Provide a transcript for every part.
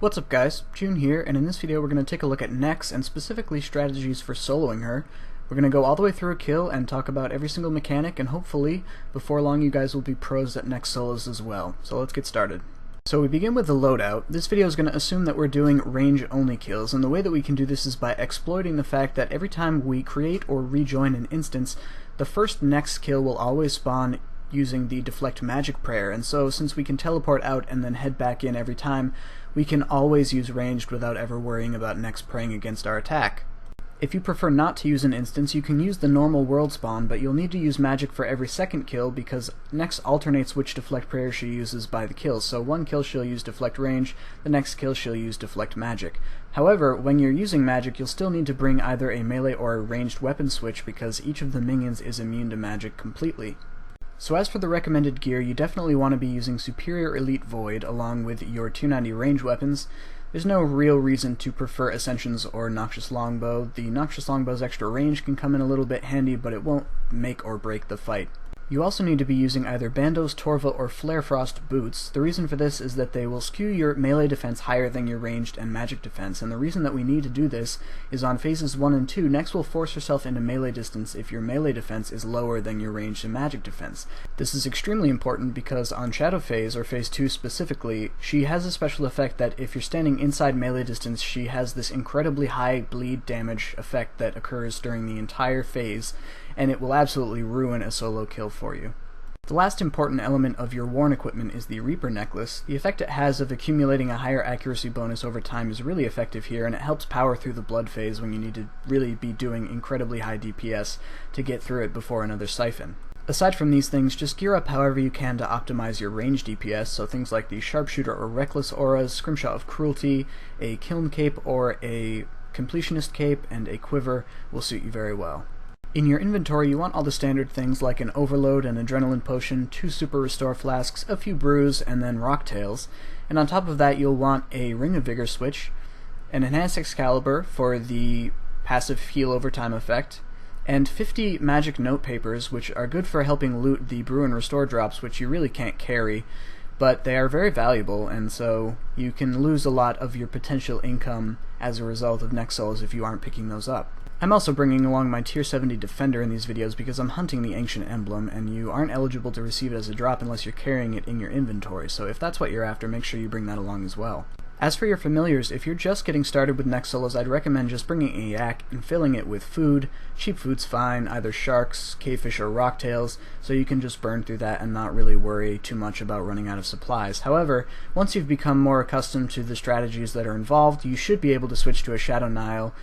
What's up guys, June here, and in this video we're going to take a look at Nex and specifically strategies for soloing her. We're going to go all the way through a kill and talk about every single mechanic, and hopefully before long you guys will be pros at Nex solos as well. So let's get started. So we begin with the loadout. This video is going to assume that we're doing range only kills, and the way that we can do this is by exploiting the fact that every time we create or rejoin an instance, the first Nex kill will always spawn using the deflect magic prayer, and so since we can teleport out and then head back in every time, we can always use ranged without ever worrying about Nex praying against our attack. If you prefer not to use an instance, you can use the normal world spawn, but you'll need to use magic for every second kill because Nex alternates which deflect prayer she uses by the kills. So one kill she'll use deflect range, the next kill she'll use deflect magic. However, when you're using magic, you'll still need to bring either a melee or a ranged weapon switch because each of the minions is immune to magic completely. So as for the recommended gear, you definitely want to be using Superior Elite Void along with your 290 range weapons. There's no real reason to prefer Ascensions or Noxious Longbow. The Noxious Longbow's extra range can come in a little bit handy, but it won't make or break the fight. You also need to be using either Bandos, Torva, or Flare Frost boots. The reason for this is that they will skew your melee defense higher than your ranged and magic defense, and the reason that we need to do this is on phases 1 and 2, Nex will force herself into melee distance if your melee defense is lower than your ranged and magic defense. This is extremely important because on Shadow Phase, or Phase 2 specifically, she has a special effect that if you're standing inside melee distance, she has this incredibly high bleed damage effect that occurs during the entire phase, and it will absolutely ruin a solo kill for you. The last important element of your worn equipment is the Reaper Necklace. The effect it has of accumulating a higher accuracy bonus over time is really effective here, and it helps power through the blood phase when you need to really be doing incredibly high DPS to get through it before another Siphon. Aside from these things, just gear up however you can to optimize your range DPS, so things like the Sharpshooter or Reckless auras, Scrimshaw of Cruelty, a Kiln Cape or a Completionist Cape, and a Quiver will suit you very well. In your inventory, you want all the standard things like an Overload, an Adrenaline Potion, 2 Super Restore Flasks, a few Brews, and then Rocktails. And on top of that, you'll want a Ring of Vigor switch, an Enhanced Excalibur for the passive heal over time effect, and 50 Magic Note Papers, which are good for helping loot the Brew and Restore drops, which you really can't carry, but they are very valuable, and so you can lose a lot of your potential income as a result of Nex solos if you aren't picking those up. I'm also bringing along my tier 70 Defender in these videos because I'm hunting the Ancient Emblem, and you aren't eligible to receive it as a drop unless you're carrying it in your inventory, so if that's what you're after, make sure you bring that along as well. As for your familiars, if you're just getting started with Nex solos, I'd recommend just bringing a yak and filling it with food. Cheap food's fine, either sharks, cavefish, or rocktails, so you can just burn through that and not really worry too much about running out of supplies. However, once you've become more accustomed to the strategies that are involved, you should be able to switch to a Shadow Nile.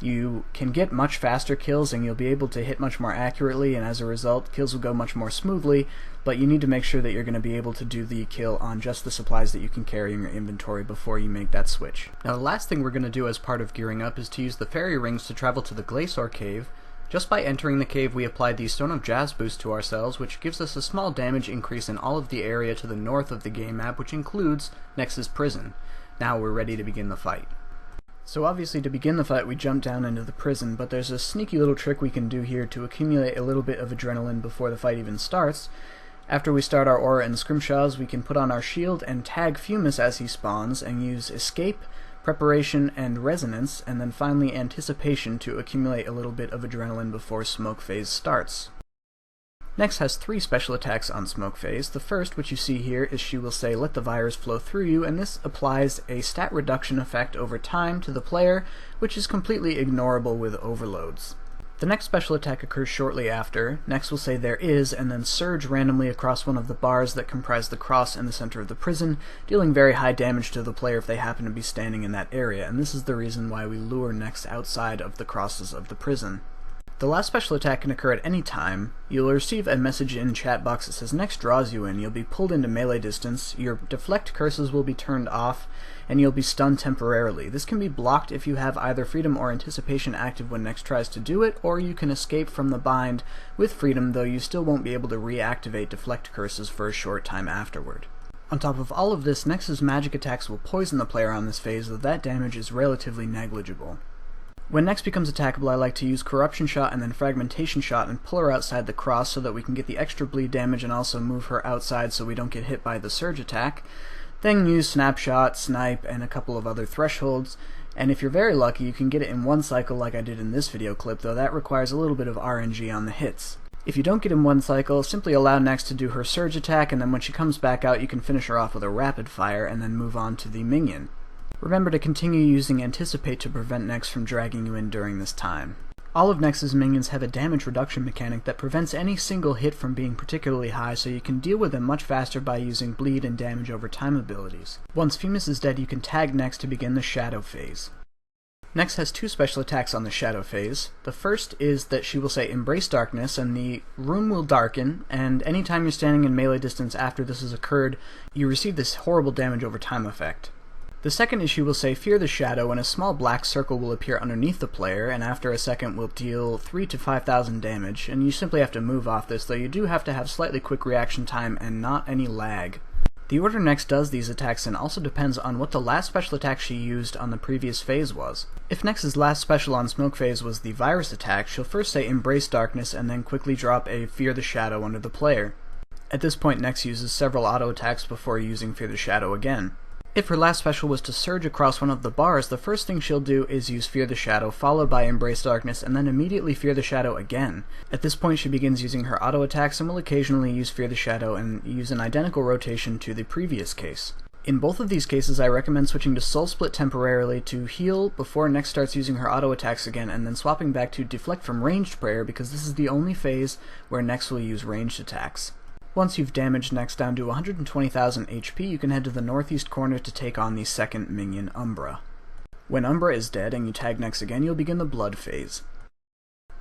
You can get much faster kills and you'll be able to hit much more accurately, and as a result kills will go much more smoothly, but you need to make sure that you're going to be able to do the kill on just the supplies that you can carry in your inventory before you make that switch. Now the last thing we're going to do as part of gearing up is to use the fairy rings to travel to the Glacier Cave. Just by entering the cave we apply the Stone of Jazz boost to ourselves, which gives us a small damage increase in all of the area to the north of the game map, which includes Nex's prison. Now we're ready to begin the fight. So obviously to begin the fight we jump down into the prison, but there's a sneaky little trick we can do here to accumulate a little bit of adrenaline before the fight even starts. After we start our aura and scrimshaws, we can put on our shield and tag Fumus as he spawns and use Escape, Preparation, and Resonance, and then finally Anticipation to accumulate a little bit of adrenaline before Smoke Phase starts. Nex has 3 special attacks on Smoke Phase. The first, which you see here, is she will say let the virus flow through you, and this applies a stat reduction effect over time to the player, which is completely ignorable with overloads. The next special attack occurs shortly after. Nex will say there is, and then surge randomly across one of the bars that comprise the cross in the center of the prison, dealing very high damage to the player if they happen to be standing in that area, and this is the reason why we lure Nex outside of the crosses of the prison. The last special attack can occur at any time. You'll receive a message in chat box that says Nex draws you in. You'll be pulled into melee distance, your deflect curses will be turned off, and you'll be stunned temporarily. This can be blocked if you have either Freedom or Anticipation active when Nex tries to do it, or you can escape from the bind with Freedom, though you still won't be able to reactivate deflect curses for a short time afterward. On top of all of this, Nex's magic attacks will poison the player on this phase, though that damage is relatively negligible. When Nex becomes attackable, I like to use Corruption Shot and then Fragmentation Shot and pull her outside the cross so that we can get the extra bleed damage and also move her outside so we don't get hit by the surge attack. Then use Snapshot, Snipe, and a couple of other thresholds, and if you're very lucky you can get it in one cycle like I did in this video clip, though that requires a little bit of RNG on the hits. If you don't get in one cycle, simply allow Nex to do her surge attack, and then when she comes back out you can finish her off with a rapid fire and then move on to the minion. Remember to continue using Anticipate to prevent Nex from dragging you in during this time. All of Nex's minions have a damage reduction mechanic that prevents any single hit from being particularly high, so you can deal with them much faster by using bleed and damage over time abilities. Once Femus is dead, you can tag Nex to begin the Shadow phase. Nex has two special attacks on the Shadow phase. The first is that she will say Embrace Darkness, and the room will darken, and anytime you're standing in melee distance after this has occurred, you receive this horrible damage over time effect. The second is she will say Fear the Shadow, and a small black circle will appear underneath the player, and after a second will deal 3,000 to 5,000 damage, and you simply have to move off this, though you do have to have slightly quick reaction time and not any lag. The order Nex does these attacks in also depends on what the last special attack she used on the previous phase was. If Nex's last special on Smoke phase was the Virus attack, she'll first say Embrace Darkness and then quickly drop a Fear the Shadow under the player. At this point Nex uses several auto attacks before using Fear the Shadow again. If her last special was to surge across one of the bars, the first thing she'll do is use Fear the Shadow, followed by Embrace Darkness, and then immediately Fear the Shadow again. At this point she begins using her auto attacks and will occasionally use Fear the Shadow and use an identical rotation to the previous case. In both of these cases I recommend switching to Soul Split temporarily to heal before Nex starts using her auto attacks again, and then swapping back to Deflect from Ranged Prayer, because this is the only phase where Nex will use ranged attacks. Once you've damaged Nex down to 120,000 HP, you can head to the northeast corner to take on the second minion, Umbra. When Umbra is dead and you tag Nex again, you'll begin the Blood phase.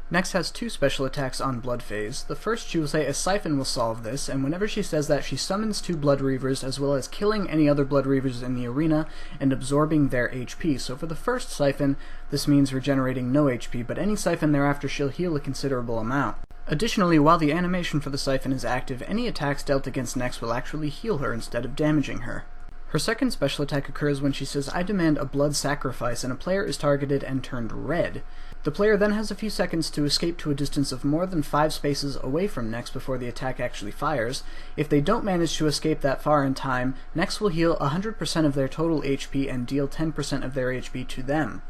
Nex has two special attacks on Blood phase. The first, she will say a Siphon will solve this, and whenever she says that, she summons two Blood Reavers, as well as killing any other Blood Reavers in the arena and absorbing their HP. So for the first Siphon, this means regenerating no HP, but any Siphon thereafter she'll heal a considerable amount. Additionally, while the animation for the Siphon is active, any attacks dealt against Nex will actually heal her instead of damaging her. Her second special attack occurs when she says, I demand a blood sacrifice, and a player is targeted and turned red. The player then has a few seconds to escape to a distance of more than 5 spaces away from Nex before the attack actually fires. If they don't manage to escape that far in time, Nex will heal 100% of their total HP and deal 10% of their HP to them.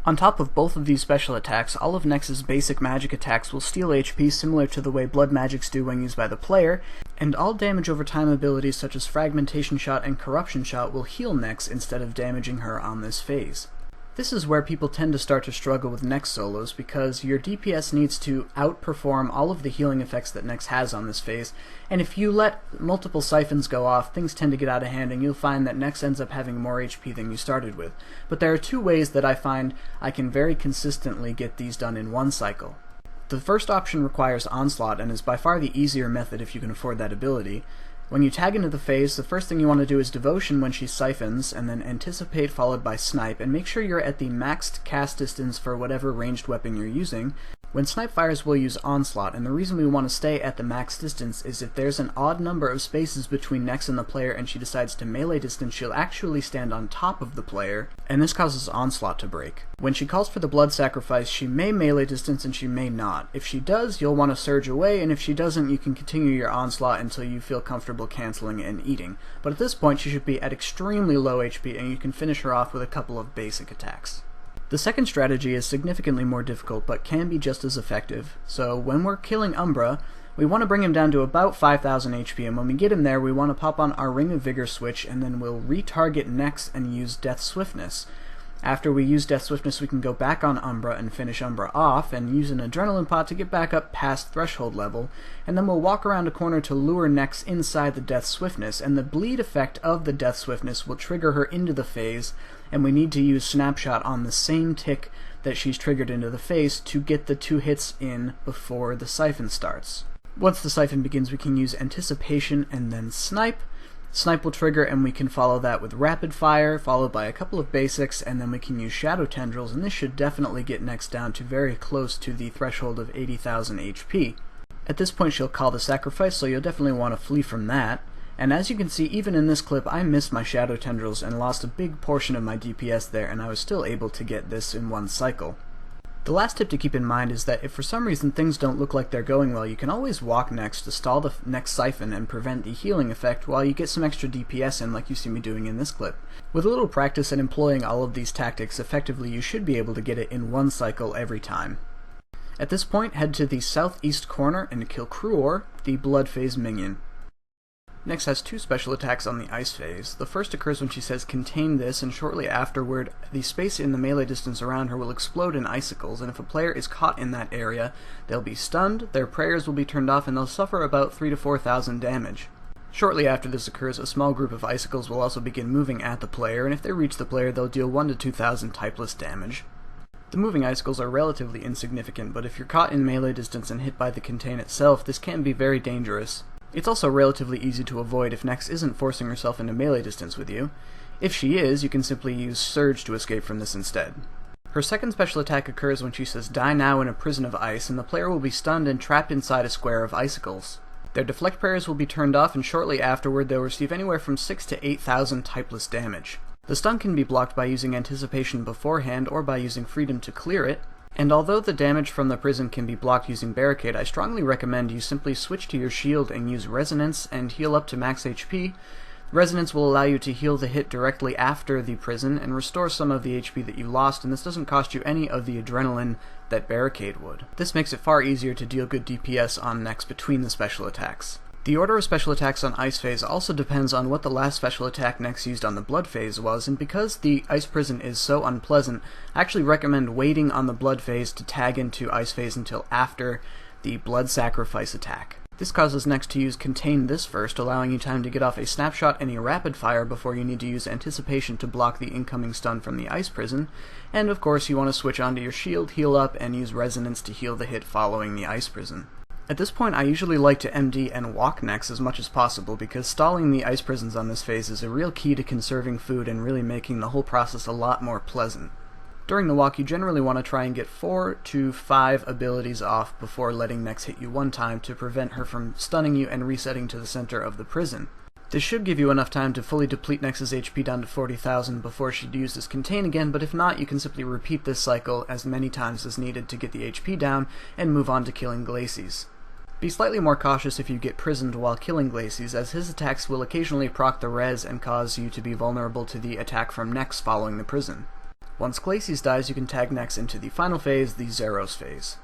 On top of both of these special attacks, all of Nex's basic magic attacks will steal HP similar to the way blood magics do when used by the player, and all damage over time abilities such as Fragmentation Shot and Corruption Shot will heal Nex instead of damaging her on this phase. This is where people tend to start to struggle with Nex solos, because your DPS needs to outperform all of the healing effects that Nex has on this phase, and if you let multiple siphons go off, things tend to get out of hand and you'll find that Nex ends up having more HP than you started with. But there are two ways that I find I can very consistently get these done in one cycle. The first option requires Onslaught and is by far the easier method if you can afford that ability. When you tag into the phase, the first thing you want to do is Devotion when she siphons, and then Anticipate followed by Snipe, and make sure you're at the maxed cast distance for whatever ranged weapon you're using. When Snipe fires, we'll use Onslaught, and the reason we want to stay at the max distance is if there's an odd number of spaces between Nex and the player and she decides to melee distance, she'll actually stand on top of the player, and this causes Onslaught to break. When she calls for the blood sacrifice, she may melee distance and she may not. If she does, you'll want to surge away, and if she doesn't, you can continue your Onslaught until you feel comfortable canceling and eating. But at this point, she should be at extremely low HP, and you can finish her off with a couple of basic attacks. The second strategy is significantly more difficult, but can be just as effective. So when we're killing Umbra, we want to bring him down to about 5,000 HP, and when we get him there, we want to pop on our Ring of Vigor switch, and then we'll retarget Nex and use Death Swiftness. After we use Death Swiftness, we can go back on Umbra and finish Umbra off, and use an Adrenaline Pot to get back up past threshold level, and then we'll walk around a corner to lure Nex inside the Death Swiftness, and the bleed effect of the Death Swiftness will trigger her into the phase, and we need to use Snapshot on the same tick that she's triggered into the phase to get the 2 hits in before the Siphon starts. Once the Siphon begins, we can use Anticipation and then Snipe. Snipe will trigger, and we can follow that with Rapid Fire, followed by a couple of basics, and then we can use Shadow Tendrils, and this should definitely get Nex down to very close to the threshold of 80,000 HP. At this point she'll call the sacrifice, so you'll definitely want to flee from that. And as you can see, even in this clip, I missed my Shadow Tendrils and lost a big portion of my DPS there, and I was still able to get this in one cycle. The last tip to keep in mind is that if for some reason things don't look like they're going well, you can always walk next to stall the next siphon and prevent the healing effect while you get some extra DPS in like you see me doing in this clip. With a little practice and employing all of these tactics effectively, you should be able to get it in one cycle every time. At this point, head to the southeast corner and kill Cruor, the Blood Phase minion. Nex has two special attacks on the Ice Phase. The first occurs when she says contain this, and shortly afterward the space in the melee distance around her will explode in icicles, and if a player is caught in that area, they'll be stunned, their prayers will be turned off, and they'll suffer about 3,000 to 4,000 damage. Shortly after this occurs, a small group of icicles will also begin moving at the player, and if they reach the player they'll deal 1,000 to 2,000 typeless damage. The moving icicles are relatively insignificant, but if you're caught in melee distance and hit by the contain itself, this can be very dangerous. It's also relatively easy to avoid if Nex isn't forcing herself into melee distance with you. If she is, you can simply use Surge to escape from this instead. Her second special attack occurs when she says die now in a prison of ice, and the player will be stunned and trapped inside a square of icicles. Their deflect prayers will be turned off, and shortly afterward they'll receive anywhere from 6,000 to 8,000 typeless damage. The stun can be blocked by using Anticipation beforehand or by using Freedom to clear it, and although the damage from the prison can be blocked using Barricade, I strongly recommend you simply switch to your shield and use Resonance and heal up to max HP. Resonance will allow you to heal the hit directly after the prison and restore some of the HP that you lost, and this doesn't cost you any of the adrenaline that Barricade would. This makes it far easier to deal good DPS on Nex between the special attacks. The order of special attacks on Ice Phase also depends on what the last special attack Nex used on the Blood Phase was, and because the Ice Prison is so unpleasant, I actually recommend waiting on the Blood Phase to tag into Ice Phase until after the Blood Sacrifice attack. This causes Nex to use Contain this first, allowing you time to get off a snapshot and a rapid fire before you need to use Anticipation to block the incoming stun from the Ice Prison, and of course you want to switch onto your shield, heal up, and use Resonance to heal the hit following the Ice Prison. At this point I usually like to MD and walk Nex as much as possible because stalling the ice prisons on this phase is a real key to conserving food and really making the whole process a lot more pleasant. During the walk you generally want to try and get 4 to 5 abilities off before letting Nex hit you one time to prevent her from stunning you and resetting to the center of the prison. This should give you enough time to fully deplete Nex's HP down to 40,000 before she'd use this Contain again, but if not, you can simply repeat this cycle as many times as needed to get the HP down and move on to killing Glacies. Be slightly more cautious if you get prisoned while killing Glacies, as his attacks will occasionally proc the res and cause you to be vulnerable to the attack from Nex following the prison. Once Glacies dies, you can tag Nex into the final phase, the Zeros phase.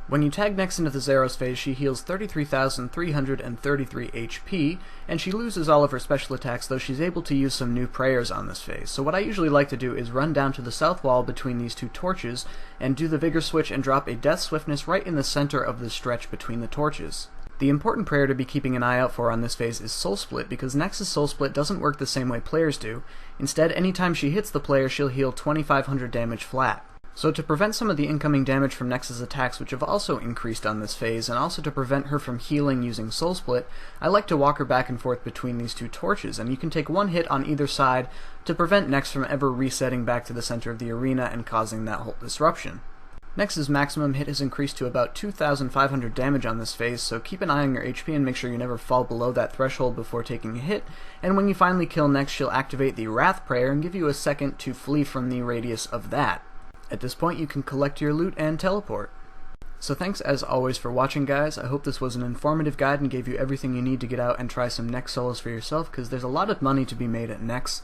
When you tag Nex into the Zeros phase, she heals 33,333 HP, and she loses all of her special attacks, though she's able to use some new prayers on this phase. So what I usually like to do is run down to the south wall between these two torches, and do the Vigor switch and drop a Death Swiftness right in the center of the stretch between the torches. The important prayer to be keeping an eye out for on this phase is Soul Split, because Nex's Soul Split doesn't work the same way players do. Instead, anytime she hits the player, she'll heal 2,500 damage flat. So to prevent some of the incoming damage from Nex's attacks, which have also increased on this phase, and also to prevent her from healing using Soul Split, I like to walk her back and forth between these two torches, and you can take one hit on either side to prevent Nex from ever resetting back to the center of the arena and causing that whole disruption. Nex's maximum hit has increased to about 2,500 damage on this phase, so keep an eye on your HP and make sure you never fall below that threshold before taking a hit, and when you finally kill Nex, she'll activate the Wrath Prayer and give you a second to flee from the radius of that. At this point you can collect your loot and teleport. So thanks as always for watching, guys. I hope this was an informative guide and gave you everything you need to get out and try some Nex solos for yourself, because there's a lot of money to be made at Nex.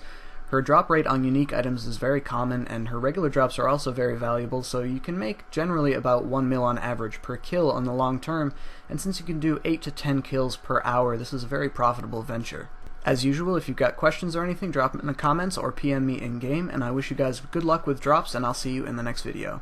Her drop rate on unique items is very common, and her regular drops are also very valuable, so you can make generally about 1 mil on average per kill on the long term, and since you can do 8 to 10 kills per hour, this is a very profitable venture. As usual, if you've got questions or anything, drop them in the comments or PM me in-game, and I wish you guys good luck with drops, and I'll see you in the next video.